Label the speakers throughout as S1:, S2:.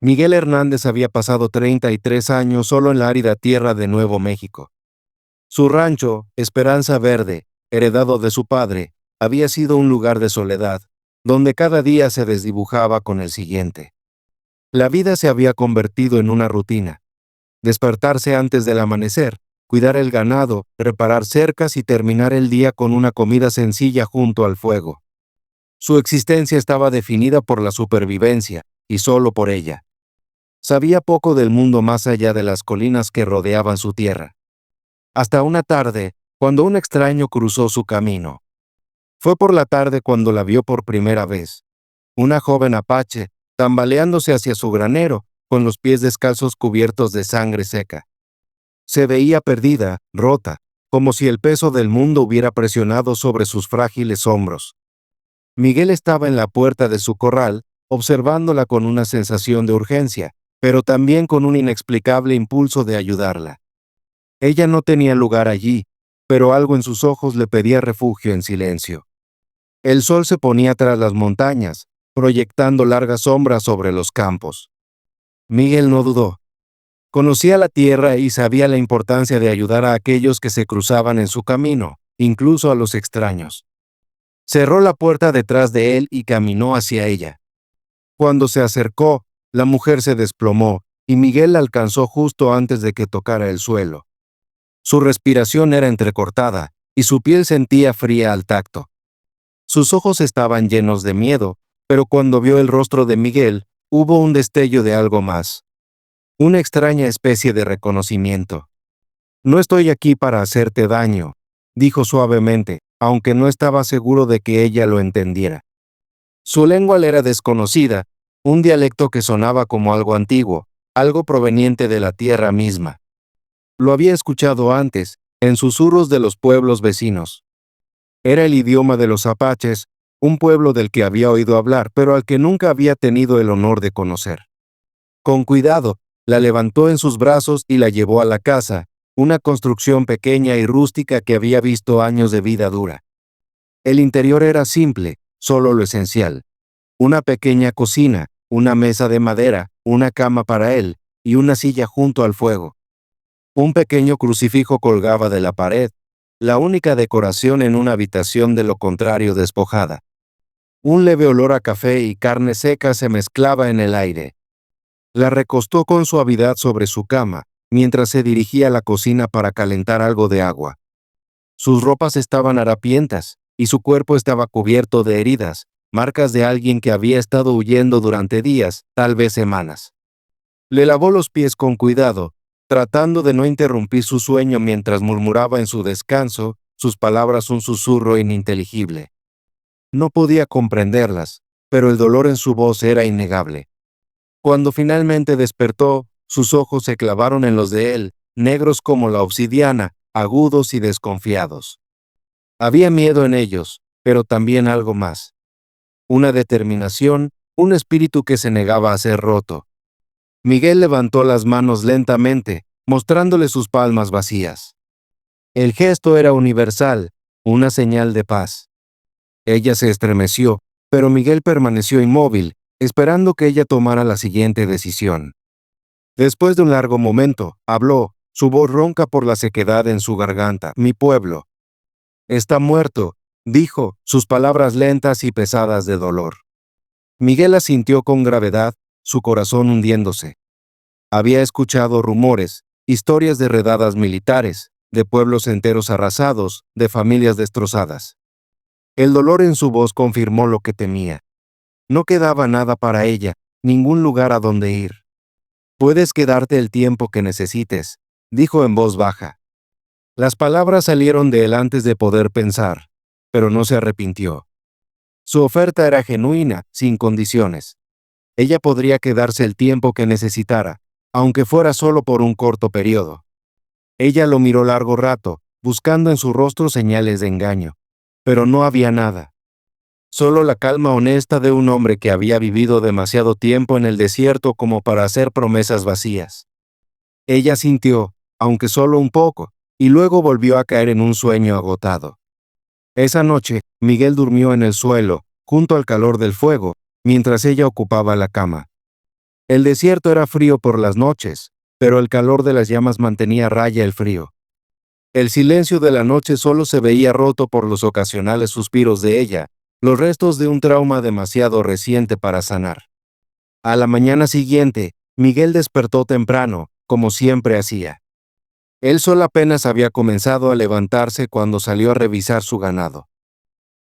S1: Miguel Hernández había pasado 33 años solo en la árida tierra de Nuevo México. Su rancho, Esperanza Verde, heredado de su padre, había sido un lugar de soledad, donde cada día se desdibujaba con el siguiente. La vida se había convertido en una rutina. Despertarse antes del amanecer, cuidar el ganado, reparar cercas y terminar el día con una comida sencilla junto al fuego. Su existencia estaba definida por la supervivencia, y solo por ella. Sabía poco del mundo más allá de las colinas que rodeaban su tierra. Hasta una tarde, cuando un extraño cruzó su camino. Fue por la tarde cuando la vio por primera vez. Una joven apache, tambaleándose hacia su granero, con los pies descalzos cubiertos de sangre seca. Se veía perdida, rota, como si el peso del mundo hubiera presionado sobre sus frágiles hombros. Miguel estaba en la puerta de su corral, observándola con una sensación de urgencia, pero también con un inexplicable impulso de ayudarla. Ella no tenía lugar allí, pero algo en sus ojos le pedía refugio en silencio. El sol se ponía tras las montañas, proyectando largas sombras sobre los campos. Miguel no dudó. Conocía la tierra y sabía la importancia de ayudar a aquellos que se cruzaban en su camino, incluso a los extraños. Cerró la puerta detrás de él y caminó hacia ella. Cuando se acercó, la mujer se desplomó, y Miguel la alcanzó justo antes de que tocara el suelo. Su respiración era entrecortada, y su piel sentía fría al tacto. Sus ojos estaban llenos de miedo, pero cuando vio el rostro de Miguel, hubo un destello de algo más. Una extraña especie de reconocimiento. «No estoy aquí para hacerte daño», dijo suavemente, aunque no estaba seguro de que ella lo entendiera. Su lengua le era desconocida, un dialecto que sonaba como algo antiguo, algo proveniente de la tierra misma. Lo había escuchado antes, en susurros de los pueblos vecinos. Era el idioma de los apaches, un pueblo del que había oído hablar, pero al que nunca había tenido el honor de conocer. Con cuidado, la levantó en sus brazos y la llevó a la casa, una construcción pequeña y rústica que había visto años de vida dura. El interior era simple, solo lo esencial. Una pequeña cocina, una mesa de madera, una cama para él, y una silla junto al fuego. Un pequeño crucifijo colgaba de la pared, la única decoración en una habitación de lo contrario despojada. Un leve olor a café y carne seca se mezclaba en el aire. La recostó con suavidad sobre su cama, mientras se dirigía a la cocina para calentar algo de agua. Sus ropas estaban harapientas, y su cuerpo estaba cubierto de heridas, marcas de alguien que había estado huyendo durante días, tal vez semanas. Le lavó los pies con cuidado, tratando de no interrumpir su sueño mientras murmuraba en su descanso, sus palabras un susurro ininteligible. No podía comprenderlas, pero el dolor en su voz era innegable. Cuando finalmente despertó, sus ojos se clavaron en los de él, negros como la obsidiana, agudos y desconfiados. Había miedo en ellos, pero también algo más. Una determinación, un espíritu que se negaba a ser roto. Miguel levantó las manos lentamente, mostrándole sus palmas vacías. El gesto era universal, una señal de paz. Ella se estremeció, pero Miguel permaneció inmóvil, esperando que ella tomara la siguiente decisión. Después de un largo momento, habló, su voz ronca por la sequedad en su garganta. «Mi pueblo está muerto», dijo, sus palabras lentas y pesadas de dolor. Miguel asintió con gravedad, su corazón hundiéndose. Había escuchado rumores, historias de redadas militares, de pueblos enteros arrasados, de familias destrozadas. El dolor en su voz confirmó lo que temía. No quedaba nada para ella, ningún lugar a donde ir. «Puedes quedarte el tiempo que necesites», dijo en voz baja. Las palabras salieron de él antes de poder pensar, pero no se arrepintió. Su oferta era genuina, sin condiciones. Ella podría quedarse el tiempo que necesitara, aunque fuera solo por un corto periodo. Ella lo miró largo rato, buscando en su rostro señales de engaño, pero no había nada. Solo la calma honesta de un hombre que había vivido demasiado tiempo en el desierto como para hacer promesas vacías. Ella sintió, aunque solo un poco, y luego volvió a caer en un sueño agotado. Esa noche, Miguel durmió en el suelo, junto al calor del fuego, mientras ella ocupaba la cama. El desierto era frío por las noches, pero el calor de las llamas mantenía a raya el frío. El silencio de la noche solo se veía roto por los ocasionales suspiros de ella, los restos de un trauma demasiado reciente para sanar. A la mañana siguiente, Miguel despertó temprano, como siempre hacía. El sol apenas había comenzado a levantarse cuando salió a revisar su ganado.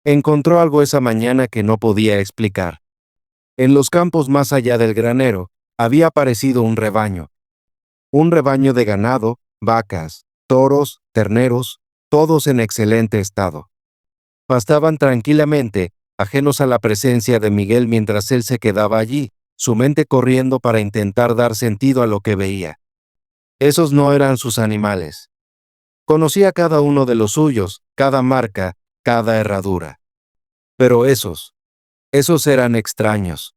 S1: Encontró algo esa mañana que no podía explicar. En los campos más allá del granero, había aparecido un rebaño. Un rebaño de ganado, vacas, toros, terneros, todos en excelente estado. Pastaban tranquilamente, ajenos a la presencia de Miguel mientras él se quedaba allí, su mente corriendo para intentar dar sentido a lo que veía. Esos no eran sus animales. Conocía cada uno de los suyos, cada marca, cada herradura. Pero esos eran extraños.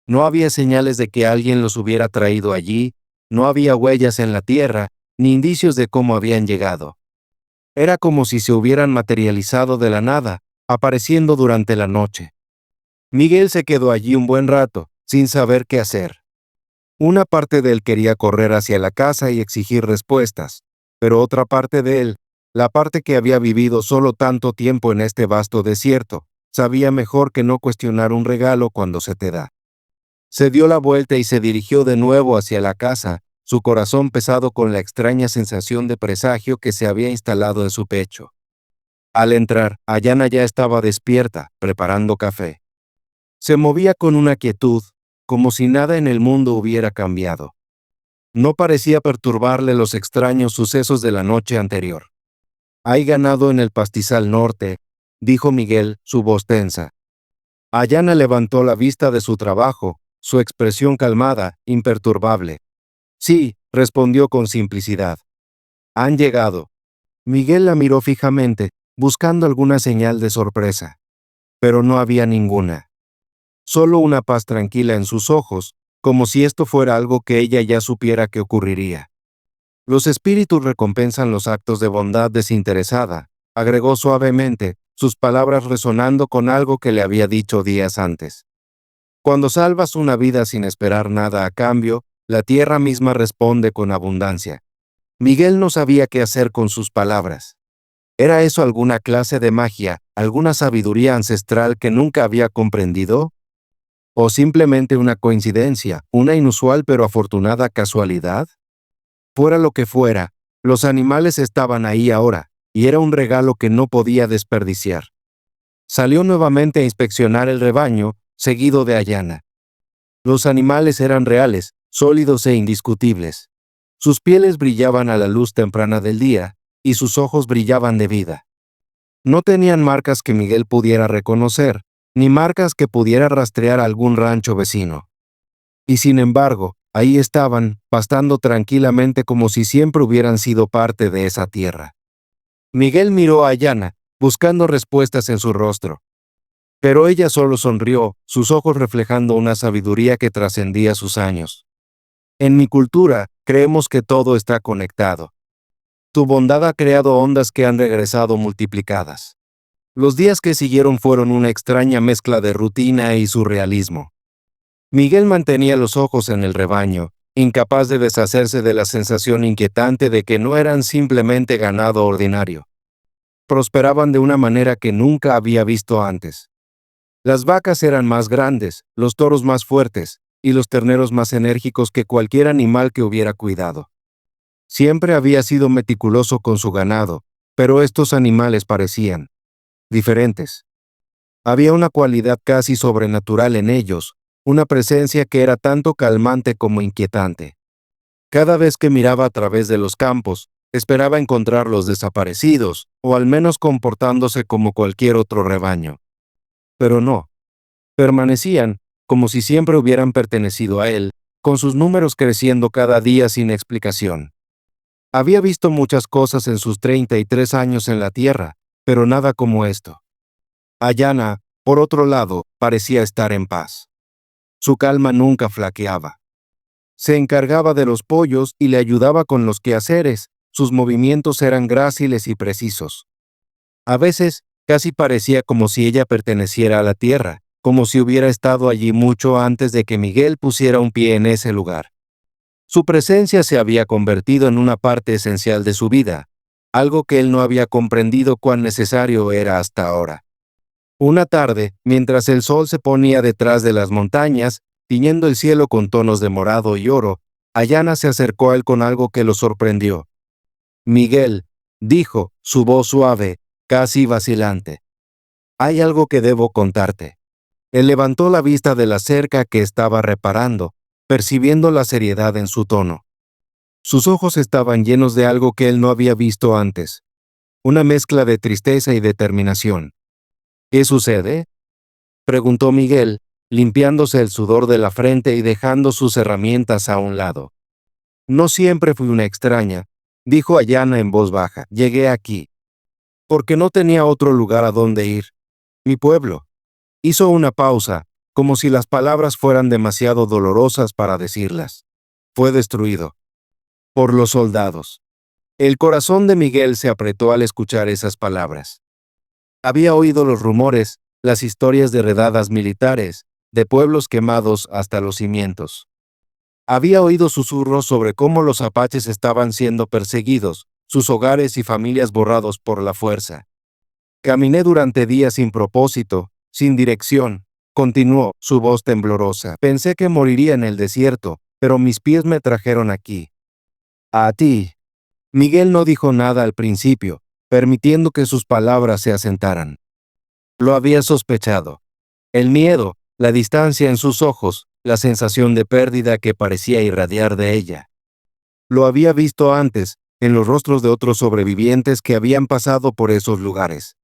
S1: No había señales de que alguien los hubiera traído allí, no había huellas en la tierra, ni indicios de cómo habían llegado. Era como si se hubieran materializado de la nada, apareciendo durante la noche. Miguel se quedó allí un buen rato, sin saber qué hacer. Una parte de él quería correr hacia la casa y exigir respuestas, pero otra parte de él, la parte que había vivido solo tanto tiempo en este vasto desierto, sabía mejor que no cuestionar un regalo cuando se te da. Se dio la vuelta y se dirigió de nuevo hacia la casa, su corazón pesado con la extraña sensación de presagio que se había instalado en su pecho. Al entrar, Ayana ya estaba despierta, preparando café. Se movía con una quietud, como si nada en el mundo hubiera cambiado. No parecía perturbarle los extraños sucesos de la noche anterior. «Hay ganado en el pastizal norte», dijo Miguel, su voz tensa. Ayana levantó la vista de su trabajo, su expresión calmada, imperturbable. «Sí», respondió con simplicidad. «Han llegado». Miguel la miró fijamente, buscando alguna señal de sorpresa. Pero no había ninguna. Solo una paz tranquila en sus ojos, como si esto fuera algo que ella ya supiera que ocurriría. «Los espíritus recompensan los actos de bondad desinteresada», agregó suavemente, sus palabras resonando con algo que le había dicho días antes. «Cuando salvas una vida sin esperar nada a cambio, la tierra misma responde con abundancia». Miguel no sabía qué hacer con sus palabras. ¿Era eso alguna clase de magia, alguna sabiduría ancestral que nunca había comprendido? ¿O simplemente una coincidencia, una inusual pero afortunada casualidad? Fuera lo que fuera, los animales estaban ahí ahora, y era un regalo que no podía desperdiciar. Salió nuevamente a inspeccionar el rebaño, seguido de Ayana. Los animales eran reales, sólidos e indiscutibles. Sus pieles brillaban a la luz temprana del día, y sus ojos brillaban de vida. No tenían marcas que Miguel pudiera reconocer, ni marcas que pudiera rastrear a algún rancho vecino. Y sin embargo, ahí estaban, pastando tranquilamente como si siempre hubieran sido parte de esa tierra. Miguel miró a Ayana, buscando respuestas en su rostro. Pero ella solo sonrió, sus ojos reflejando una sabiduría que trascendía sus años. «En mi cultura, creemos que todo está conectado. Tu bondad ha creado ondas que han regresado multiplicadas». Los días que siguieron fueron una extraña mezcla de rutina y surrealismo. Miguel mantenía los ojos en el rebaño, incapaz de deshacerse de la sensación inquietante de que no eran simplemente ganado ordinario. Prosperaban de una manera que nunca había visto antes. Las vacas eran más grandes, los toros más fuertes, y los terneros más enérgicos que cualquier animal que hubiera cuidado. Siempre había sido meticuloso con su ganado, pero estos animales parecían diferentes. Había una cualidad casi sobrenatural en ellos, una presencia que era tanto calmante como inquietante. Cada vez que miraba a través de los campos, esperaba encontrarlos desaparecidos, o al menos comportándose como cualquier otro rebaño. Pero no. Permanecían, como si siempre hubieran pertenecido a él, con sus números creciendo cada día sin explicación. Había visto muchas cosas en sus 33 años en la tierra, pero nada como esto. Ayana, por otro lado, parecía estar en paz. Su calma nunca flaqueaba. Se encargaba de los pollos y le ayudaba con los quehaceres, sus movimientos eran gráciles y precisos. A veces, casi parecía como si ella perteneciera a la tierra, como si hubiera estado allí mucho antes de que Miguel pusiera un pie en ese lugar. Su presencia se había convertido en una parte esencial de su vida, algo que él no había comprendido cuán necesario era hasta ahora. Una tarde, mientras el sol se ponía detrás de las montañas, tiñendo el cielo con tonos de morado y oro, Ayana se acercó a él con algo que lo sorprendió. «Miguel», dijo, su voz suave, casi vacilante. «Hay algo que debo contarte». Él levantó la vista de la cerca que estaba reparando, percibiendo la seriedad en su tono. Sus ojos estaban llenos de algo que él no había visto antes, una mezcla de tristeza y determinación. «¿Qué sucede?», preguntó Miguel, limpiándose el sudor de la frente y dejando sus herramientas a un lado. «No siempre fui una extraña», dijo Ayana en voz baja. «Llegué aquí porque no tenía otro lugar a donde ir. Mi pueblo». Hizo una pausa, como si las palabras fueran demasiado dolorosas para decirlas. «Fue destruido por los soldados». El corazón de Miguel se apretó al escuchar esas palabras. Había oído los rumores, las historias de redadas militares, de pueblos quemados hasta los cimientos. Había oído susurros sobre cómo los apaches estaban siendo perseguidos, sus hogares y familias borrados por la fuerza. «Caminé durante días sin propósito, sin dirección», continuó, su voz temblorosa. «Pensé que moriría en el desierto, pero mis pies me trajeron aquí. A ti». Miguel no dijo nada al principio, permitiendo que sus palabras se asentaran. Lo había sospechado. El miedo, la distancia en sus ojos, la sensación de pérdida que parecía irradiar de ella. Lo había visto antes, en los rostros de otros sobrevivientes que habían pasado por esos lugares.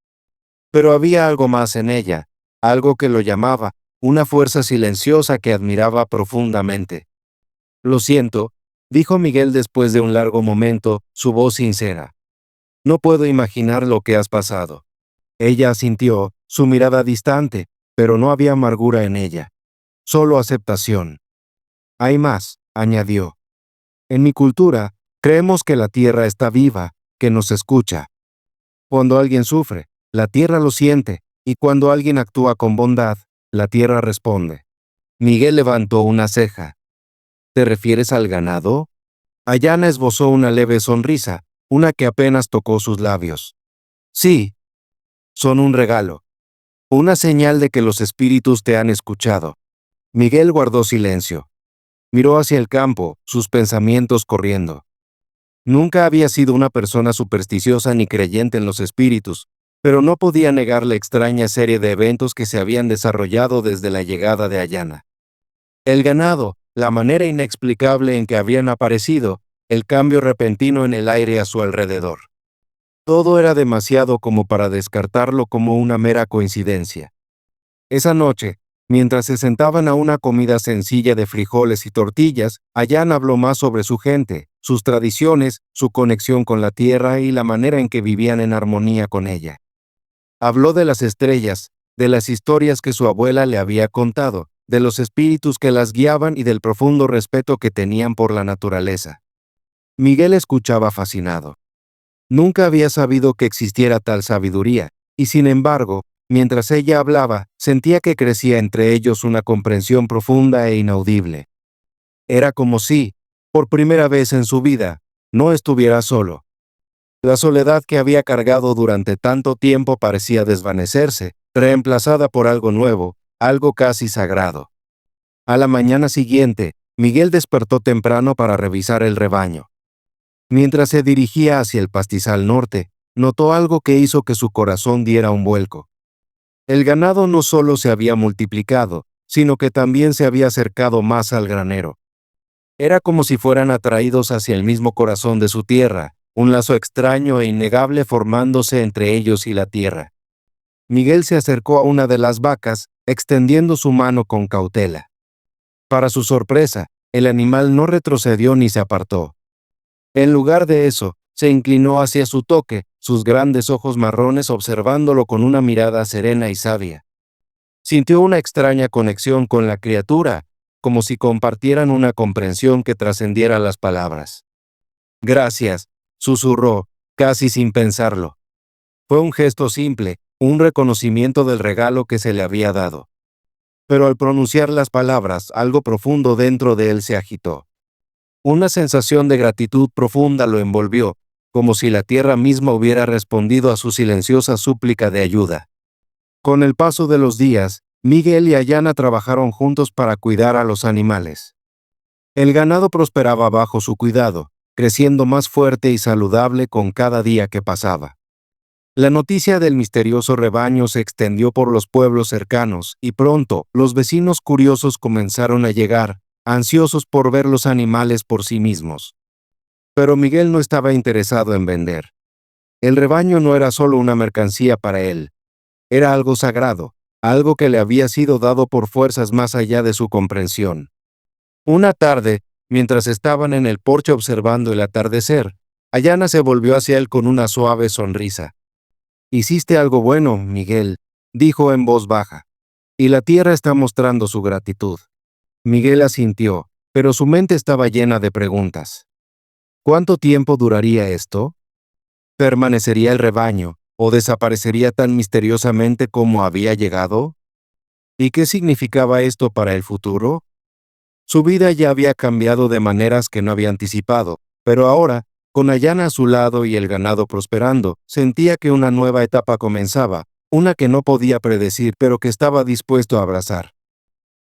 S1: Pero había algo más en ella, algo que lo llamaba, una fuerza silenciosa que admiraba profundamente. «Lo siento», dijo Miguel después de un largo momento, su voz sincera. «No puedo imaginar lo que has pasado». Ella asintió, su mirada distante, pero no había amargura en ella. Solo aceptación. «Hay más», añadió. «En mi cultura, creemos que la tierra está viva, que nos escucha. Cuando alguien sufre, la tierra lo siente, y cuando alguien actúa con bondad, la tierra responde». Miguel levantó una ceja. «¿Te refieres al ganado?». Ayana esbozó una leve sonrisa, una que apenas tocó sus labios. «Sí. Son un regalo. Una señal de que los espíritus te han escuchado». Miguel guardó silencio. Miró hacia el campo, sus pensamientos corriendo. Nunca había sido una persona supersticiosa ni creyente en los espíritus, pero no podía negar la extraña serie de eventos que se habían desarrollado desde la llegada de Ayana. El ganado, la manera inexplicable en que habían aparecido, el cambio repentino en el aire a su alrededor. Todo era demasiado como para descartarlo como una mera coincidencia. Esa noche, mientras se sentaban a una comida sencilla de frijoles y tortillas, Ayana habló más sobre su gente, sus tradiciones, su conexión con la tierra y la manera en que vivían en armonía con ella. Habló de las estrellas, de las historias que su abuela le había contado, de los espíritus que las guiaban y del profundo respeto que tenían por la naturaleza. Miguel escuchaba fascinado. Nunca había sabido que existiera tal sabiduría, y sin embargo, mientras ella hablaba, sentía que crecía entre ellos una comprensión profunda e inaudible. Era como si, por primera vez en su vida, no estuviera solo. La soledad que había cargado durante tanto tiempo parecía desvanecerse, reemplazada por algo nuevo, algo casi sagrado. A la mañana siguiente, Miguel despertó temprano para revisar el rebaño. Mientras se dirigía hacia el pastizal norte, notó algo que hizo que su corazón diera un vuelco. El ganado no solo se había multiplicado, sino que también se había acercado más al granero. Era como si fueran atraídos hacia el mismo corazón de su tierra, un lazo extraño e innegable formándose entre ellos y la tierra. Miguel se acercó a una de las vacas, extendiendo su mano con cautela. Para su sorpresa, el animal no retrocedió ni se apartó. En lugar de eso, se inclinó hacia su toque, sus grandes ojos marrones observándolo con una mirada serena y sabia. Sintió una extraña conexión con la criatura, como si compartieran una comprensión que trascendiera las palabras. «Gracias», susurró, casi sin pensarlo. Fue un gesto simple, un reconocimiento del regalo que se le había dado. pero al pronunciar las palabras, algo profundo dentro de él se agitó. Una sensación de gratitud profunda lo envolvió, como si la tierra misma hubiera respondido a su silenciosa súplica de ayuda. Con el paso de los días, Miguel y Ayana trabajaron juntos para cuidar a los animales. El ganado prosperaba bajo su cuidado, creciendo más fuerte y saludable con cada día que pasaba. La noticia del misterioso rebaño se extendió por los pueblos cercanos y pronto los vecinos curiosos comenzaron a llegar, ansiosos por ver los animales por sí mismos. Pero Miguel no estaba interesado en vender. El rebaño no era solo una mercancía para él. Era algo sagrado, algo que le había sido dado por fuerzas más allá de su comprensión. Una tarde, mientras estaban en el porche observando el atardecer, Ayana se volvió hacia él con una suave sonrisa. «Hiciste algo bueno, Miguel», dijo en voz baja, «y la tierra está mostrando su gratitud». Miguel asintió, pero su mente estaba llena de preguntas. ¿Cuánto tiempo duraría esto? ¿Permanecería el rebaño, o desaparecería tan misteriosamente como había llegado? ¿Y qué significaba esto para el futuro? Su vida ya había cambiado de maneras que no había anticipado, pero ahora, con Ayana a su lado y el ganado prosperando, sentía que una nueva etapa comenzaba, una que no podía predecir pero que estaba dispuesto a abrazar.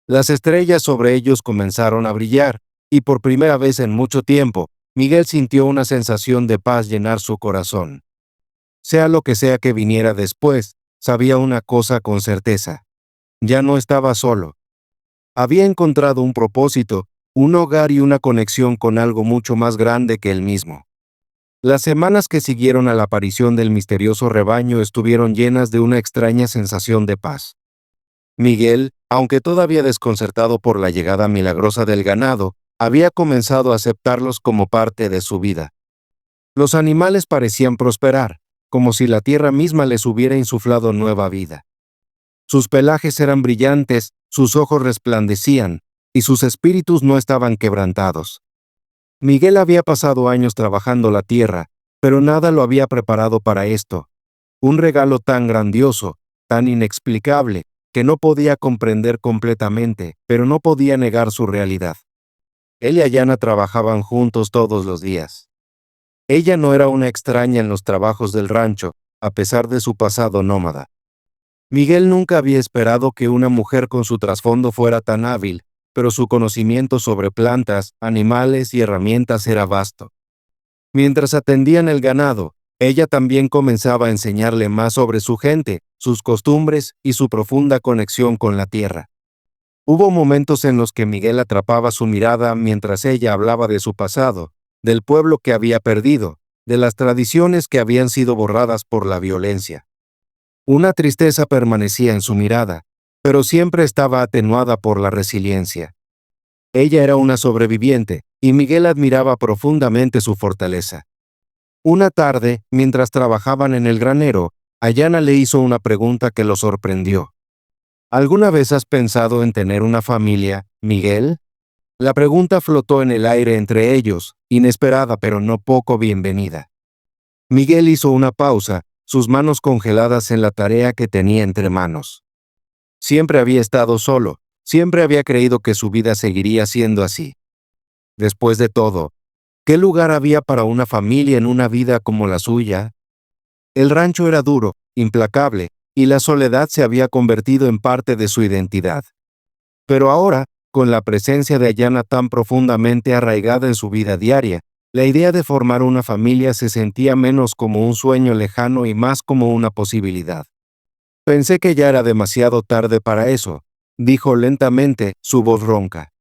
S1: Las estrellas sobre ellos comenzaron a brillar, y por primera vez en mucho tiempo, Miguel sintió una sensación de paz llenar su corazón. Sea lo que sea que viniera después, sabía una cosa con certeza. Ya no estaba solo. Había encontrado un propósito, un hogar y una conexión con algo mucho más grande que él mismo. Las semanas que siguieron a la aparición del misterioso rebaño estuvieron llenas de una extraña sensación de paz. Miguel, aunque todavía desconcertado por la llegada milagrosa del ganado, había comenzado a aceptarlos como parte de su vida. Los animales parecían prosperar, como si la tierra misma les hubiera insuflado nueva vida. Sus pelajes eran brillantes, sus ojos resplandecían, y sus espíritus no estaban quebrantados. Miguel había pasado años trabajando la tierra, pero nada lo había preparado para esto. Un regalo tan grandioso, tan inexplicable, que no podía comprender completamente, pero no podía negar su realidad. Él y Ayana trabajaban juntos todos los días. Ella no era una extraña en los trabajos del rancho, a pesar de su pasado nómada. Miguel nunca había esperado que una mujer con su trasfondo fuera tan hábil, pero su conocimiento sobre plantas, animales y herramientas era vasto. Mientras atendían el ganado, ella también comenzaba a enseñarle más sobre su gente, sus costumbres y su profunda conexión con la tierra. Hubo momentos en los que Miguel atrapaba su mirada mientras ella hablaba de su pasado, del pueblo que había perdido, de las tradiciones que habían sido borradas por la violencia. Una tristeza permanecía en su mirada, pero siempre estaba atenuada por la resiliencia. Ella era una sobreviviente, y Miguel admiraba profundamente su fortaleza. Una tarde, mientras trabajaban en el granero, Ayana le hizo una pregunta que lo sorprendió. ¿Alguna vez has pensado en tener una familia, Miguel? La pregunta flotó en el aire entre ellos, inesperada pero no poco bienvenida. Miguel hizo una pausa, sus manos congeladas en la tarea que tenía entre manos. Siempre había estado solo, siempre había creído que su vida seguiría siendo así. Después de todo, ¿qué lugar había para una familia en una vida como la suya? El rancho era duro, implacable, y la soledad se había convertido en parte de su identidad. Pero ahora, con la presencia de Ayana tan profundamente arraigada en su vida diaria, la idea de formar una familia se sentía menos como un sueño lejano y más como una posibilidad. Pensé que ya era demasiado tarde para eso, dijo lentamente, su voz ronca.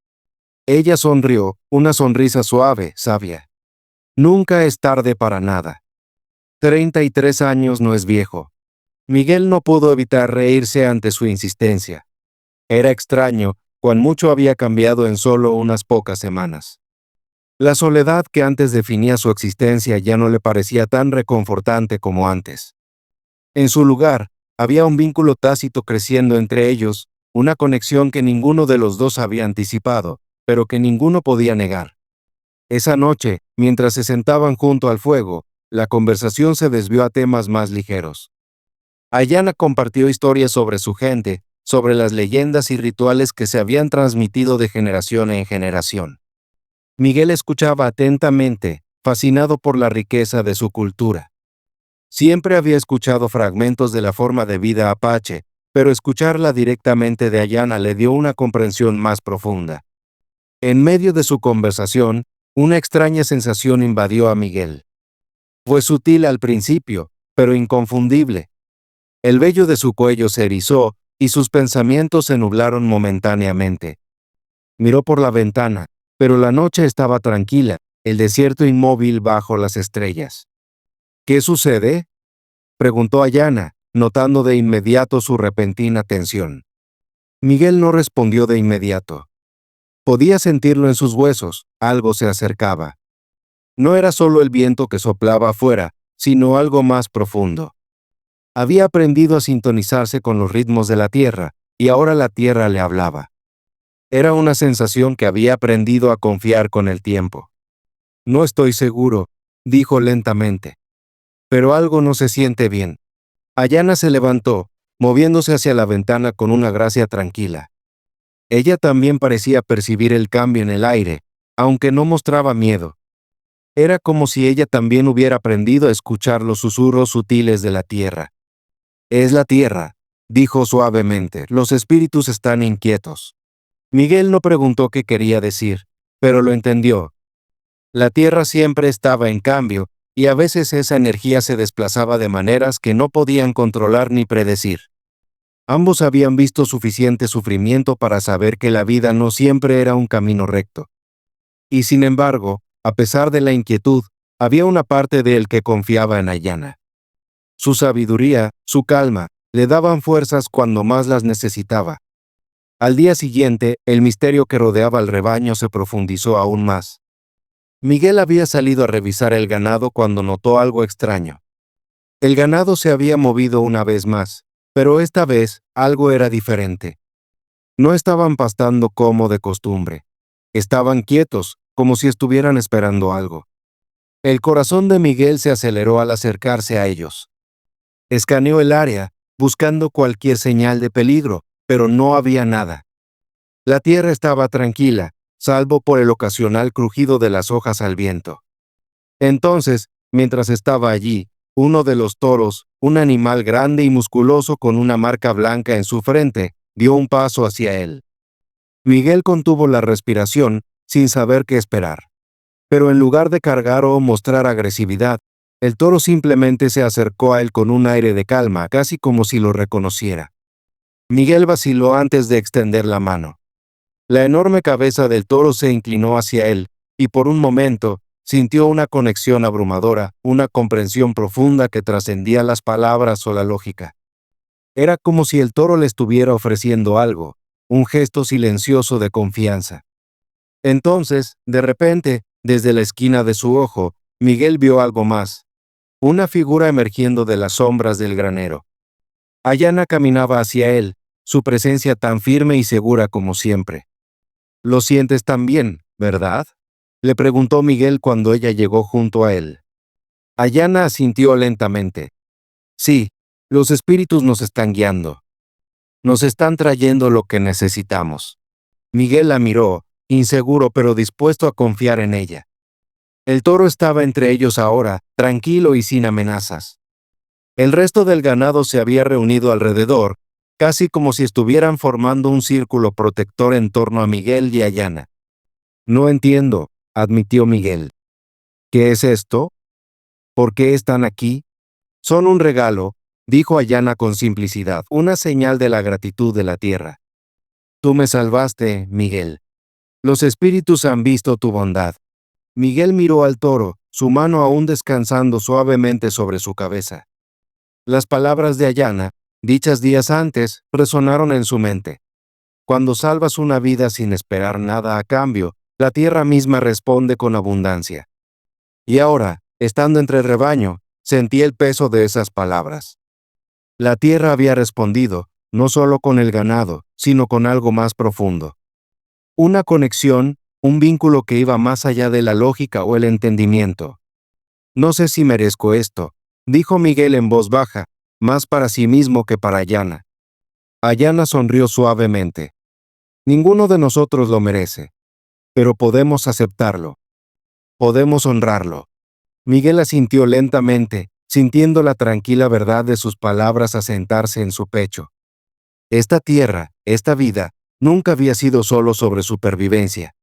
S1: Ella sonrió, una sonrisa suave, sabia. Nunca es tarde para nada. 33 años no es viejo. Miguel no pudo evitar reírse ante su insistencia. Era extraño, cuán mucho había cambiado en solo unas pocas semanas. La soledad que antes definía su existencia ya no le parecía tan reconfortante como antes. En su lugar, había un vínculo tácito creciendo entre ellos, una conexión que ninguno de los dos había anticipado, pero que ninguno podía negar. Esa noche, mientras se sentaban junto al fuego, la conversación se desvió a temas más ligeros. Ayana compartió historias sobre su gente, sobre las leyendas y rituales que se habían transmitido de generación en generación. Miguel escuchaba atentamente, fascinado por la riqueza de su cultura. Siempre había escuchado fragmentos de la forma de vida apache, pero escucharla directamente de Ayana le dio una comprensión más profunda. En medio de su conversación, una extraña sensación invadió a Miguel. Fue sutil al principio, pero inconfundible. El vello de su cuello se erizó, y sus pensamientos se nublaron momentáneamente. Miró por la ventana, pero la noche estaba tranquila, el desierto inmóvil bajo las estrellas. ¿Qué sucede?, preguntó Ayana, notando de inmediato su repentina tensión. Miguel no respondió de inmediato. Podía sentirlo en sus huesos, algo se acercaba. No era solo el viento que soplaba afuera, sino algo más profundo. Había aprendido a sintonizarse con los ritmos de la tierra, y ahora la tierra le hablaba. Era una sensación que había aprendido a confiar con el tiempo. No estoy seguro, dijo lentamente. Pero algo no se siente bien. Ayana se levantó, moviéndose hacia la ventana con una gracia tranquila. Ella también parecía percibir el cambio en el aire, aunque no mostraba miedo. Era como si ella también hubiera aprendido a escuchar los susurros sutiles de la tierra. Es la tierra, dijo suavemente, los espíritus están inquietos. Miguel no preguntó qué quería decir, pero lo entendió. La tierra siempre estaba en cambio, y a veces esa energía se desplazaba de maneras que no podían controlar ni predecir. Ambos habían visto suficiente sufrimiento para saber que la vida no siempre era un camino recto. Y sin embargo, a pesar de la inquietud, había una parte de él que confiaba en Ayana. Su sabiduría, su calma, le daban fuerzas cuando más las necesitaba. Al día siguiente, el misterio que rodeaba al rebaño se profundizó aún más. Miguel había salido a revisar el ganado cuando notó algo extraño. El ganado se había movido una vez más, pero esta vez algo era diferente. No estaban pastando como de costumbre. Estaban quietos, como si estuvieran esperando algo. El corazón de Miguel se aceleró al acercarse a ellos. Escaneó el área, buscando cualquier señal de peligro, pero no había nada. La tierra estaba tranquila, salvo por el ocasional crujido de las hojas al viento. Entonces, mientras estaba allí, uno de los toros, un animal grande y musculoso con una marca blanca en su frente, dio un paso hacia él. Miguel contuvo la respiración, sin saber qué esperar. Pero en lugar de cargar o mostrar agresividad, el toro simplemente se acercó a él con un aire de calma, casi como si lo reconociera. Miguel vaciló antes de extender la mano. La enorme cabeza del toro se inclinó hacia él, y por un momento, sintió una conexión abrumadora, una comprensión profunda que trascendía las palabras o la lógica. Era como si el toro le estuviera ofreciendo algo, un gesto silencioso de confianza. Entonces, de repente, desde la esquina de su ojo, Miguel vio algo más. Una figura emergiendo de las sombras del granero. Ayana caminaba hacia él, su presencia tan firme y segura como siempre. «¿Lo sientes también, verdad?», le preguntó Miguel cuando ella llegó junto a él. Ayana asintió lentamente. «Sí, los espíritus nos están guiando. Nos están trayendo lo que necesitamos». Miguel la miró, inseguro pero dispuesto a confiar en ella. El toro estaba entre ellos ahora, tranquilo y sin amenazas. El resto del ganado se había reunido alrededor, casi como si estuvieran formando un círculo protector en torno a Miguel y Ayana. «No entiendo», admitió Miguel. «¿Qué es esto? ¿Por qué están aquí?» «Son un regalo», dijo Ayana con simplicidad, «una señal de la gratitud de la tierra. Tú me salvaste, Miguel. Los espíritus han visto tu bondad». Miguel miró al toro, su mano aún descansando suavemente sobre su cabeza. Las palabras de Ayana, dichas días antes, resonaron en su mente. Cuando salvas una vida sin esperar nada a cambio, la tierra misma responde con abundancia. Y ahora, estando entre el rebaño, sentí el peso de esas palabras. La tierra había respondido, no solo con el ganado, sino con algo más profundo. Una conexión, un vínculo que iba más allá de la lógica o el entendimiento. «No sé si merezco esto», dijo Miguel en voz baja, más para sí mismo que para Ayana. Ayana sonrió suavemente. Ninguno de nosotros lo merece, pero podemos aceptarlo. Podemos honrarlo. Miguel asintió lentamente, sintiendo la tranquila verdad de sus palabras asentarse en su pecho. Esta tierra, esta vida, nunca había sido solo sobre supervivencia.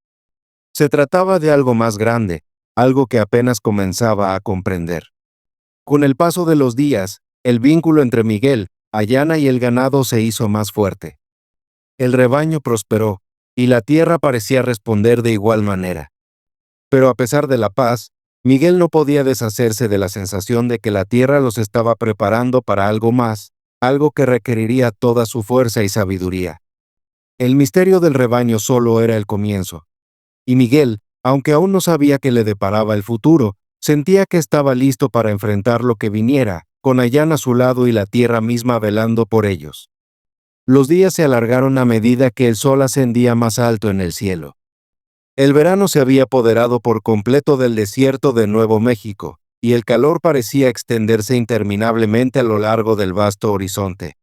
S1: Se trataba de algo más grande, algo que apenas comenzaba a comprender. Con el paso de los días, el vínculo entre Miguel, Ayana y el ganado se hizo más fuerte. El rebaño prosperó, y la tierra parecía responder de igual manera. Pero a pesar de la paz, Miguel no podía deshacerse de la sensación de que la tierra los estaba preparando para algo más, algo que requeriría toda su fuerza y sabiduría. El misterio del rebaño solo era el comienzo. Y Miguel, aunque aún no sabía qué le deparaba el futuro, sentía que estaba listo para enfrentar lo que viniera, con Ayana a su lado y la tierra misma velando por ellos. Los días se alargaron a medida que el sol ascendía más alto en el cielo. El verano se había apoderado por completo del desierto de Nuevo México, y el calor parecía extenderse interminablemente a lo largo del vasto horizonte.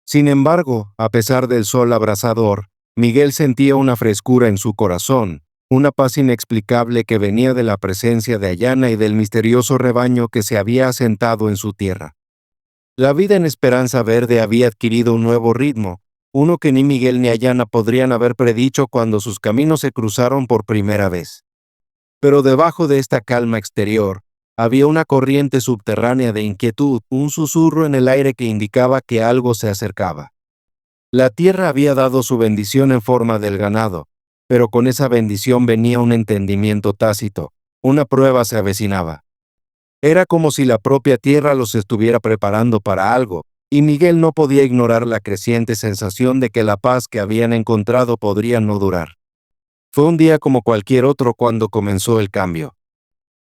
S1: Sin embargo, a pesar del sol abrasador, Miguel sentía una frescura en su corazón, una paz inexplicable que venía de la presencia de Ayana y del misterioso rebaño que se había asentado en su tierra. La vida en Esperanza Verde había adquirido un nuevo ritmo, uno que ni Miguel ni Ayana podrían haber predicho cuando sus caminos se cruzaron por primera vez. Pero debajo de esta calma exterior, había una corriente subterránea de inquietud, un susurro en el aire que indicaba que algo se acercaba. La tierra había dado su bendición en forma del ganado, pero con esa bendición venía un entendimiento tácito, una prueba se avecinaba. Era como si la propia tierra los estuviera preparando para algo, y Miguel no podía ignorar la creciente sensación de que la paz que habían encontrado podría no durar. Fue un día como cualquier otro cuando comenzó el cambio.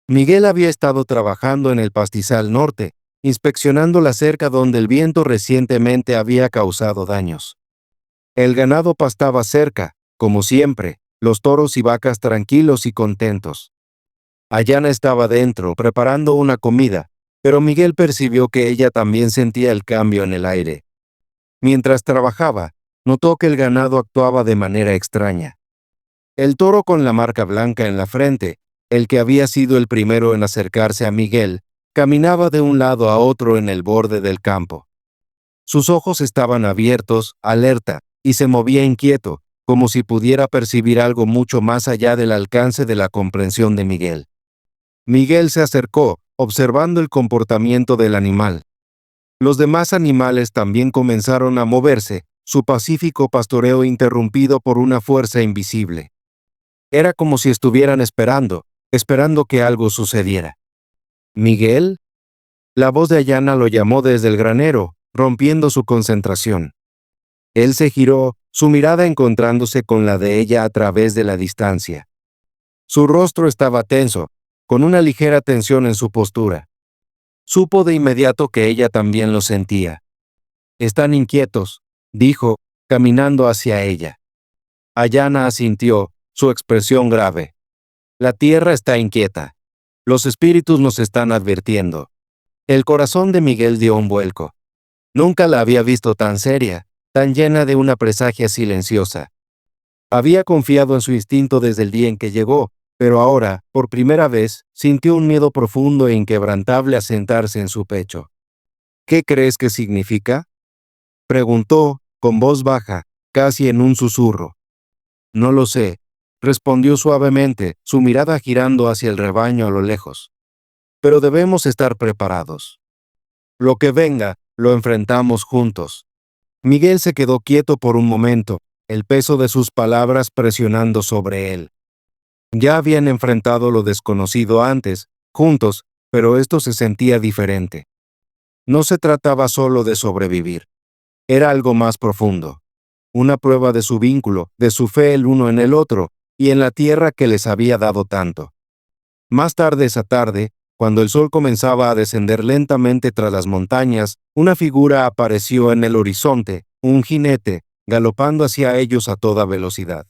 S1: Miguel había estado trabajando en el pastizal norte, inspeccionando la cerca donde el viento recientemente había causado daños. El ganado pastaba cerca, como siempre, los toros y vacas tranquilos y contentos. Ayana estaba dentro, preparando una comida, pero Miguel percibió que ella también sentía el cambio en el aire. Mientras trabajaba, notó que el ganado actuaba de manera extraña. El toro con la marca blanca en la frente, el que había sido el primero en acercarse a Miguel, caminaba de un lado a otro en el borde del campo. Sus ojos estaban abiertos, alerta, y se movía inquieto, como si pudiera percibir algo mucho más allá del alcance de la comprensión de Miguel. Miguel se acercó, observando el comportamiento del animal. Los demás animales también comenzaron a moverse, su pacífico pastoreo interrumpido por una fuerza invisible. Era como si estuvieran esperando que algo sucediera. ¿Miguel? La voz de Ayana lo llamó desde el granero, rompiendo su concentración. Él se giró, su mirada encontrándose con la de ella a través de la distancia. Su rostro estaba tenso, con una ligera tensión en su postura. Supo de inmediato que ella también lo sentía. «Están inquietos», dijo, caminando hacia ella. Ayana asintió, su expresión grave. «La tierra está inquieta. Los espíritus nos están advirtiendo». El corazón de Miguel dio un vuelco. Nunca la había visto tan seria, tan llena de una presagia silenciosa. Había confiado en su instinto desde el día en que llegó, pero ahora, por primera vez, sintió un miedo profundo e inquebrantable asentarse en su pecho. «¿Qué crees que significa?», preguntó, con voz baja, casi en un susurro. «No lo sé», respondió suavemente, su mirada girando hacia el rebaño a lo lejos. «Pero debemos estar preparados. Lo que venga, lo enfrentamos juntos». Miguel se quedó quieto por un momento, el peso de sus palabras presionando sobre él. Ya habían enfrentado lo desconocido antes, juntos, pero esto se sentía diferente. No se trataba solo de sobrevivir. Era algo más profundo. Una prueba de su vínculo, de su fe el uno en el otro, y en la tierra que les había dado tanto. Más tarde esa tarde, cuando el sol comenzaba a descender lentamente tras las montañas, una figura apareció en el horizonte, un jinete, galopando hacia ellos a toda velocidad.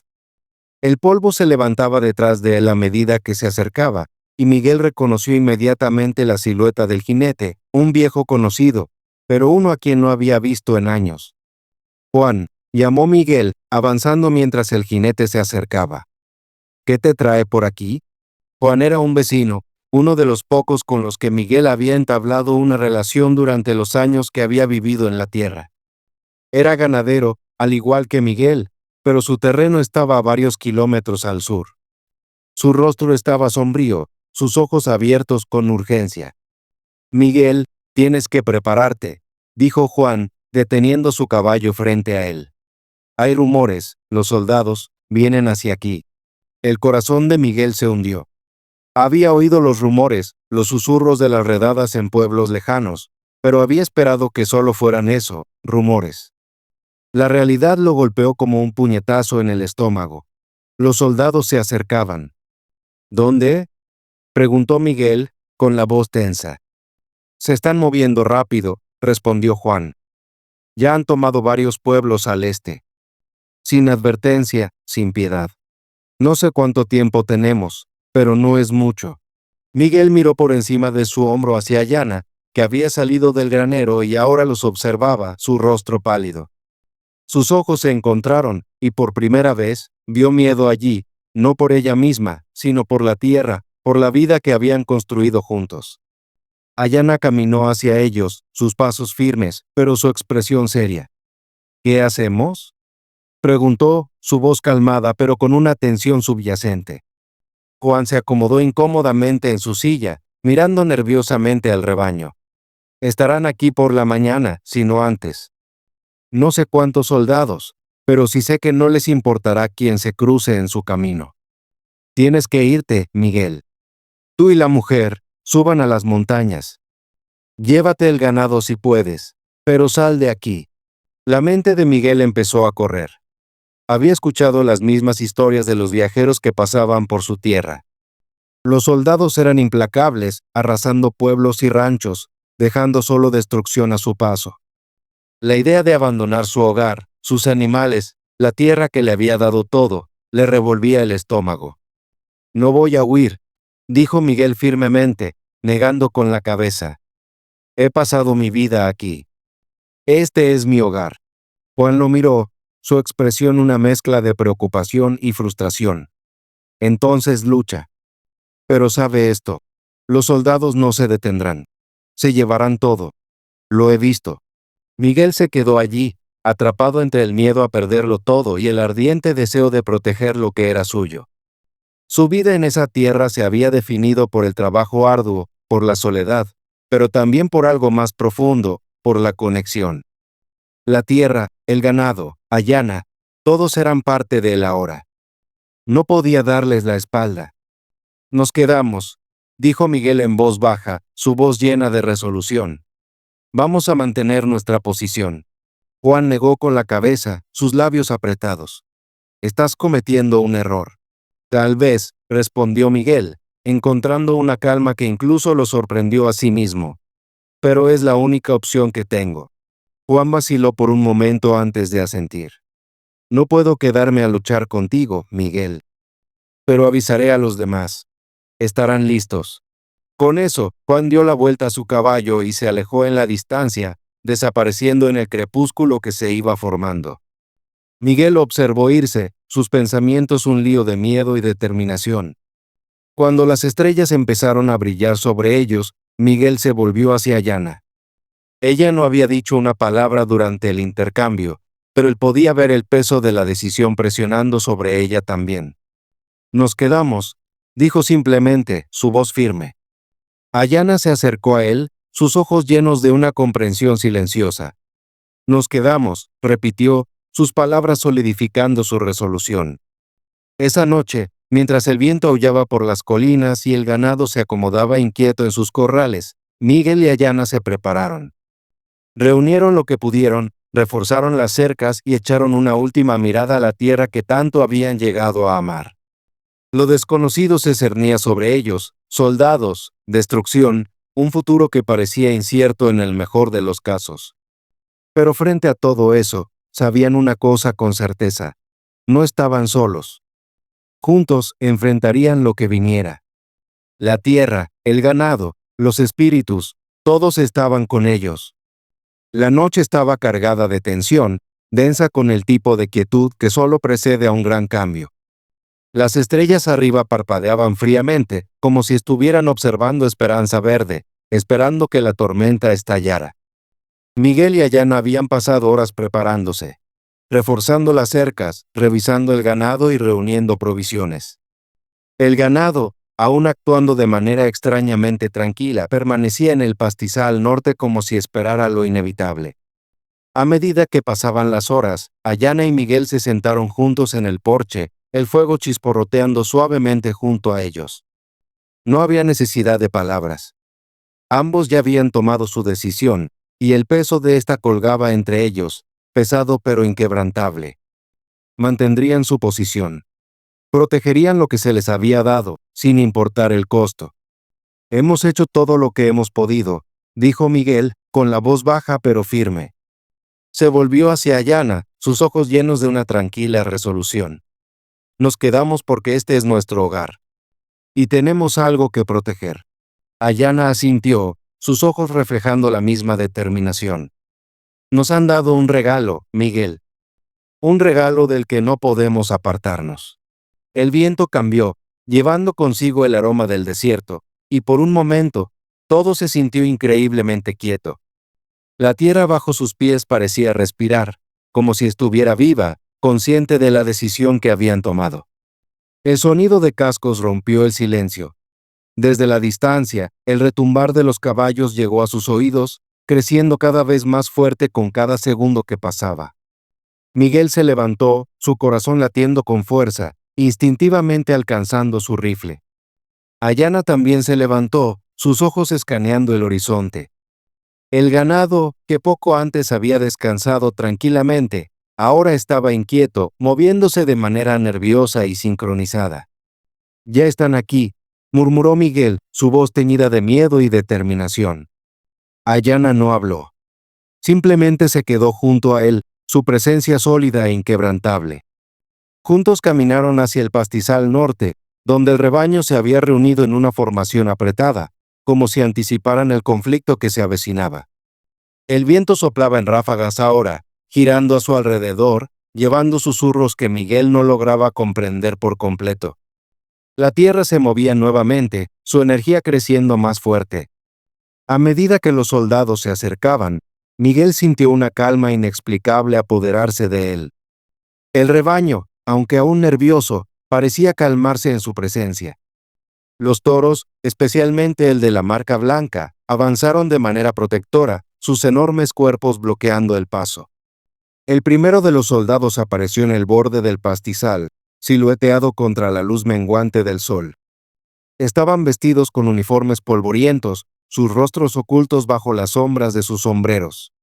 S1: El polvo se levantaba detrás de él a medida que se acercaba, y Miguel reconoció inmediatamente la silueta del jinete, un viejo conocido, pero uno a quien no había visto en años. Juan, llamó Miguel, avanzando mientras el jinete se acercaba. ¿Qué te trae por aquí? Juan era un vecino, uno de los pocos con los que Miguel había entablado una relación durante los años que había vivido en la tierra. Era ganadero, al igual que Miguel, pero su terreno estaba a varios kilómetros al sur. Su rostro estaba sombrío, sus ojos abiertos con urgencia. Miguel, tienes que prepararte, dijo Juan, deteniendo su caballo frente a él. Hay rumores, los soldados vienen hacia aquí. El corazón de Miguel se hundió. Había oído los rumores, los susurros de las redadas en pueblos lejanos, pero había esperado que solo fueran eso, rumores. La realidad lo golpeó como un puñetazo en el estómago. Los soldados se acercaban. ¿Dónde? Preguntó Miguel, con la voz tensa. Se están moviendo rápido, respondió Juan. Ya han tomado varios pueblos al este. Sin advertencia, sin piedad. No sé cuánto tiempo tenemos, pero no es mucho. Miguel miró por encima de su hombro hacia Yana, que había salido del granero y ahora los observaba, su rostro pálido. Sus ojos se encontraron, y por primera vez, vio miedo allí, no por ella misma, sino por la tierra, por la vida que habían construido juntos. Ayana caminó hacia ellos, sus pasos firmes, pero su expresión seria. ¿Qué hacemos? Preguntó, su voz calmada pero con una tensión subyacente. Juan se acomodó incómodamente en su silla, mirando nerviosamente al rebaño. Estarán aquí por la mañana, si no antes. No sé cuántos soldados, pero sí sé que no les importará quien se cruce en su camino. Tienes que irte, Miguel. Tú y la mujer, suban a las montañas. Llévate el ganado si puedes, pero sal de aquí. La mente de Miguel empezó a correr. Había escuchado las mismas historias de los viajeros que pasaban por su tierra. Los soldados eran implacables, arrasando pueblos y ranchos, dejando solo destrucción a su paso. La idea de abandonar su hogar, sus animales, la tierra que le había dado todo, le revolvía el estómago. No voy a huir, dijo Miguel firmemente, negando con la cabeza. He pasado mi vida aquí. Este es mi hogar. Juan lo miró, su expresión una mezcla de preocupación y frustración. Entonces lucha. Pero sabe esto. Los soldados no se detendrán. Se llevarán todo. Lo he visto. Miguel se quedó allí, atrapado entre el miedo a perderlo todo y el ardiente deseo de proteger lo que era suyo. Su vida en esa tierra se había definido por el trabajo arduo, por la soledad, pero también por algo más profundo, por la conexión. La tierra, el ganado, Ayana, todos eran parte de él ahora. No podía darles la espalda. Nos quedamos, dijo Miguel en voz baja, su voz llena de resolución. Vamos a mantener nuestra posición. Juan negó con la cabeza, sus labios apretados. Estás cometiendo un error. Tal vez, respondió Miguel, encontrando una calma que incluso lo sorprendió a sí mismo. Pero es la única opción que tengo. Juan vaciló por un momento antes de asentir. No puedo quedarme a luchar contigo, Miguel. Pero avisaré a los demás. Estarán listos. Con eso, Juan dio la vuelta a su caballo y se alejó en la distancia, desapareciendo en el crepúsculo que se iba formando. Miguel observó irse, sus pensamientos un lío de miedo y determinación. Cuando las estrellas empezaron a brillar sobre ellos, Miguel se volvió hacia Yana. Ella no había dicho una palabra durante el intercambio, pero él podía ver el peso de la decisión presionando sobre ella también. Nos quedamos, dijo simplemente, su voz firme. Ayana se acercó a él, sus ojos llenos de una comprensión silenciosa. Nos quedamos, repitió, sus palabras solidificando su resolución. Esa noche, mientras el viento aullaba por las colinas y el ganado se acomodaba inquieto en sus corrales, Miguel y Ayana se prepararon. Reunieron lo que pudieron, reforzaron las cercas y echaron una última mirada a la tierra que tanto habían llegado a amar. Lo desconocido se cernía sobre ellos, soldados, destrucción, un futuro que parecía incierto en el mejor de los casos. Pero frente a todo eso, sabían una cosa con certeza. No estaban solos. Juntos enfrentarían lo que viniera. La tierra, el ganado, los espíritus, todos estaban con ellos. La noche estaba cargada de tensión, densa con el tipo de quietud que solo precede a un gran cambio. Las estrellas arriba parpadeaban fríamente, como si estuvieran observando Esperanza Verde, esperando que la tormenta estallara. Miguel y Ayana habían pasado horas preparándose, reforzando las cercas, revisando el ganado y reuniendo provisiones. El ganado, aún actuando de manera extrañamente tranquila, permanecía en el pastizal norte como si esperara lo inevitable. A medida que pasaban las horas, Ayana y Miguel se sentaron juntos en el porche, el fuego chisporroteando suavemente junto a ellos. No había necesidad de palabras. Ambos ya habían tomado su decisión, y el peso de esta colgaba entre ellos, pesado pero inquebrantable. Mantendrían su posición. Protegerían lo que se les había dado, sin importar el costo. Hemos hecho todo lo que hemos podido, dijo Miguel, con la voz baja pero firme. Se volvió hacia Ayana, sus ojos llenos de una tranquila resolución. Nos quedamos porque este es nuestro hogar. Y tenemos algo que proteger. Ayana asintió, sus ojos reflejando la misma determinación. Nos han dado un regalo, Miguel. Un regalo del que no podemos apartarnos. El viento cambió, llevando consigo el aroma del desierto, y por un momento, todo se sintió increíblemente quieto. La tierra bajo sus pies parecía respirar, como si estuviera viva, consciente de la decisión que habían tomado. El sonido de cascos rompió el silencio. Desde la distancia, el retumbar de los caballos llegó a sus oídos, creciendo cada vez más fuerte con cada segundo que pasaba. Miguel se levantó, su corazón latiendo con fuerza, instintivamente alcanzando su rifle. Ayana también se levantó, sus ojos escaneando el horizonte. El ganado, que poco antes había descansado tranquilamente, ahora estaba inquieto, moviéndose de manera nerviosa y sincronizada. Ya están aquí, murmuró Miguel, su voz teñida de miedo y determinación. Ayana no habló. Simplemente se quedó junto a él, su presencia sólida e inquebrantable. Juntos caminaron hacia el pastizal norte, donde el rebaño se había reunido en una formación apretada, como si anticiparan el conflicto que se avecinaba. El viento soplaba en ráfagas ahora, girando a su alrededor, llevando susurros que Miguel no lograba comprender por completo. La tierra se movía nuevamente, su energía creciendo más fuerte. A medida que los soldados se acercaban, Miguel sintió una calma inexplicable apoderarse de él. El rebaño, aunque aún nervioso, parecía calmarse en su presencia. Los toros, especialmente el de la marca blanca, avanzaron de manera protectora, sus enormes cuerpos bloqueando el paso. El primero de los soldados apareció en el borde del pastizal, silueteado contra la luz menguante del sol. Estaban vestidos con uniformes polvorientos, sus rostros ocultos bajo las sombras de sus sombreros.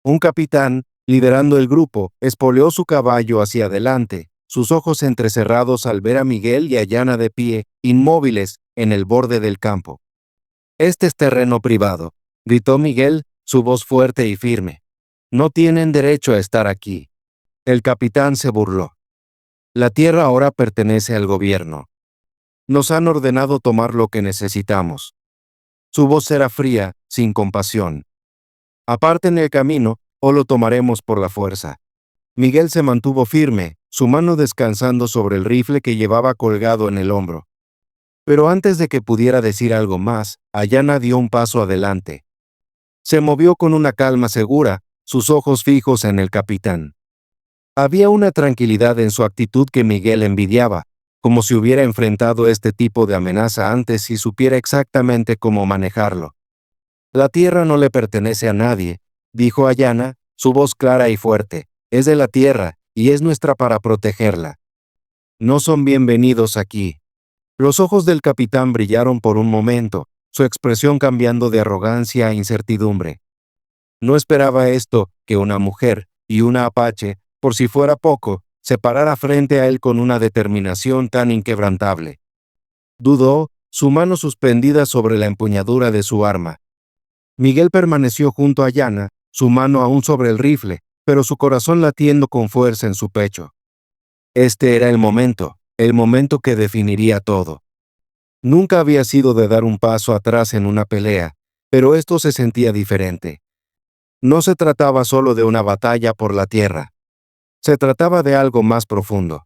S1: Un capitán, liderando el grupo, espoleó su caballo hacia adelante, sus ojos entrecerrados al ver a Miguel y a Ayana de pie, inmóviles, en el borde del campo. «Este es terreno privado», gritó Miguel, su voz fuerte y firme. «No tienen derecho a estar aquí». El capitán se burló. «La tierra ahora pertenece al gobierno. Nos han ordenado tomar lo que necesitamos». Su voz era fría, sin compasión. «Aparten el camino, o lo tomaremos por la fuerza». Miguel se mantuvo firme, su mano descansando sobre el rifle que llevaba colgado en el hombro. Pero antes de que pudiera decir algo más, Ayana dio un paso adelante. Se movió con una calma segura, sus ojos fijos en el capitán. Había una tranquilidad en su actitud que Miguel envidiaba, como si hubiera enfrentado este tipo de amenaza antes y supiera exactamente cómo manejarlo. «La tierra no le pertenece a nadie», dijo Ayana, su voz clara y fuerte. «Es de la tierra, y es nuestra para protegerla. No son bienvenidos aquí». Los ojos del capitán brillaron por un momento, su expresión cambiando de arrogancia a incertidumbre. No esperaba esto, que una mujer, y una apache, por si fuera poco, se parara frente a él con una determinación tan inquebrantable. Dudó, su mano suspendida sobre la empuñadura de su arma. Miguel permaneció junto a Ayana, su mano aún sobre el rifle, pero su corazón latiendo con fuerza en su pecho. Este era el momento que definiría todo. Nunca había sido de dar un paso atrás en una pelea, pero esto se sentía diferente. No se trataba solo de una batalla por la tierra. Se trataba de algo más profundo.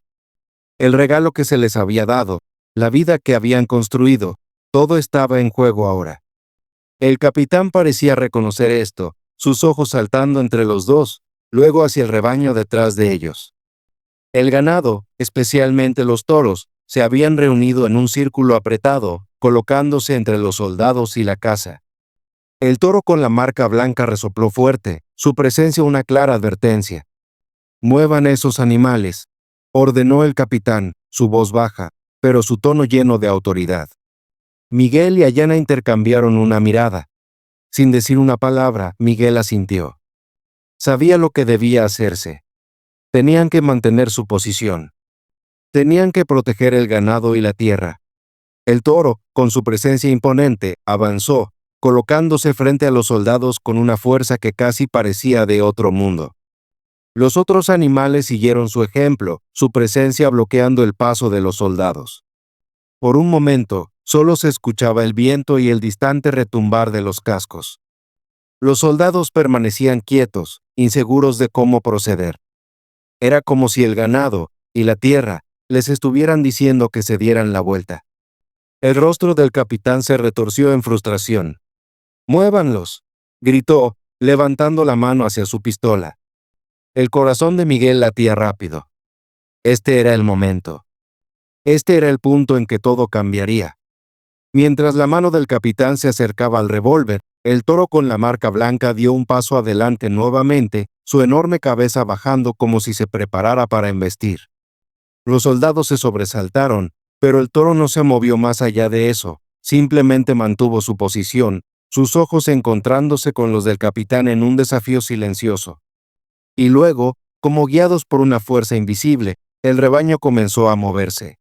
S1: El regalo que se les había dado, la vida que habían construido, todo estaba en juego ahora. El capitán parecía reconocer esto, sus ojos saltando entre los dos, luego hacia el rebaño detrás de ellos. El ganado, especialmente los toros, se habían reunido en un círculo apretado, colocándose entre los soldados y la casa. El toro con la marca blanca resopló fuerte, su presencia una clara advertencia. «Muevan esos animales», ordenó el capitán, su voz baja, pero su tono lleno de autoridad. Miguel y Ayana intercambiaron una mirada. Sin decir una palabra, Miguel asintió. Sabía lo que debía hacerse. Tenían que mantener su posición. Tenían que proteger el ganado y la tierra. El toro, con su presencia imponente, avanzó, colocándose frente a los soldados con una fuerza que casi parecía de otro mundo. Los otros animales siguieron su ejemplo, su presencia bloqueando el paso de los soldados. Por un momento, solo se escuchaba el viento y el distante retumbar de los cascos. Los soldados permanecían quietos, inseguros de cómo proceder. Era como si el ganado y la tierra les estuvieran diciendo que se dieran la vuelta. El rostro del capitán se retorció en frustración. «Muévanlos», gritó, levantando la mano hacia su pistola. El corazón de Miguel latía rápido. Este era el momento. Este era el punto en que todo cambiaría. Mientras la mano del capitán se acercaba al revólver, el toro con la marca blanca dio un paso adelante nuevamente, su enorme cabeza bajando como si se preparara para embestir. Los soldados se sobresaltaron, pero el toro no se movió más allá de eso, simplemente mantuvo su posición, sus ojos encontrándose con los del capitán en un desafío silencioso. Y luego, como guiados por una fuerza invisible, el rebaño comenzó a moverse.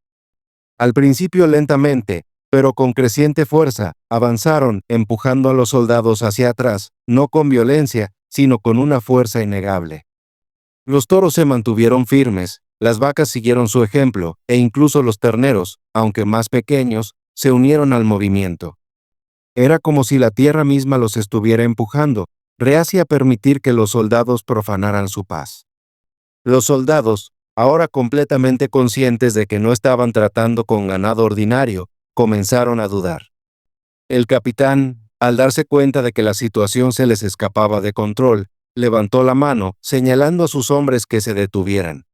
S1: Al principio lentamente, pero con creciente fuerza, avanzaron, empujando a los soldados hacia atrás, no con violencia, sino con una fuerza innegable. Los toros se mantuvieron firmes, las vacas siguieron su ejemplo, e incluso los terneros, aunque más pequeños, se unieron al movimiento. Era como si la tierra misma los estuviera empujando, reacia a permitir que los soldados profanaran su paz. Los soldados, ahora completamente conscientes de que no estaban tratando con ganado ordinario, comenzaron a dudar. El capitán, al darse cuenta de que la situación se les escapaba de control, levantó la mano, señalando a sus hombres que se detuvieran.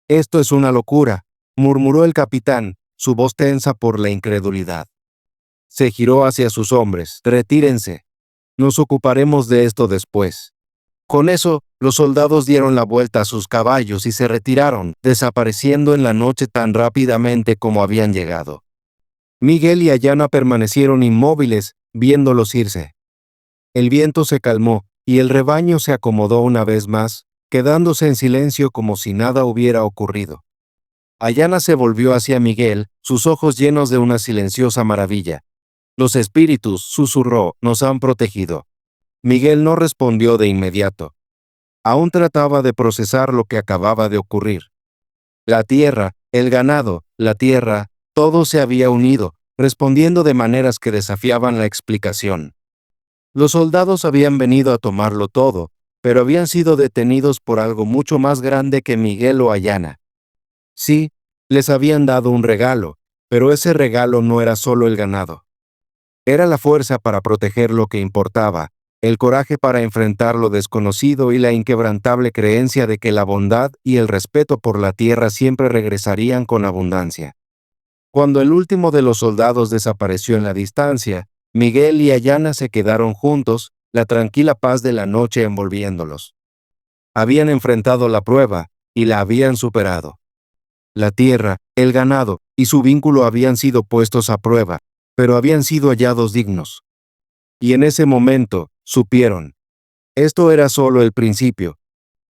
S1: «Esto es una locura», murmuró el capitán, su voz tensa por la incredulidad. Se giró hacia sus hombres. «Retírense. Nos ocuparemos de esto después». Con eso, los soldados dieron la vuelta a sus caballos y se retiraron, desapareciendo en la noche tan rápidamente como habían llegado. Miguel y Ayana permanecieron inmóviles, viéndolos irse. El viento se calmó, y el rebaño se acomodó una vez más, quedándose en silencio como si nada hubiera ocurrido. Ayana se volvió hacia Miguel, sus ojos llenos de una silenciosa maravilla. «Los espíritus», susurró, «nos han protegido». Miguel no respondió de inmediato. Aún trataba de procesar lo que acababa de ocurrir. La tierra, el ganado, la tierra, todo se había unido, respondiendo de maneras que desafiaban la explicación. Los soldados habían venido a tomarlo todo, pero habían sido detenidos por algo mucho más grande que Miguel o Ayana. Sí, les habían dado un regalo, pero ese regalo no era solo el ganado. Era la fuerza para proteger lo que importaba, el coraje para enfrentar lo desconocido y la inquebrantable creencia de que la bondad y el respeto por la tierra siempre regresarían con abundancia. Cuando el último de los soldados desapareció en la distancia, Miguel y Ayana se quedaron juntos, la tranquila paz de la noche envolviéndolos. Habían enfrentado la prueba, y la habían superado. La tierra, el ganado, y su vínculo habían sido puestos a prueba, pero habían sido hallados dignos. Y en ese momento, supieron. Esto era solo el principio,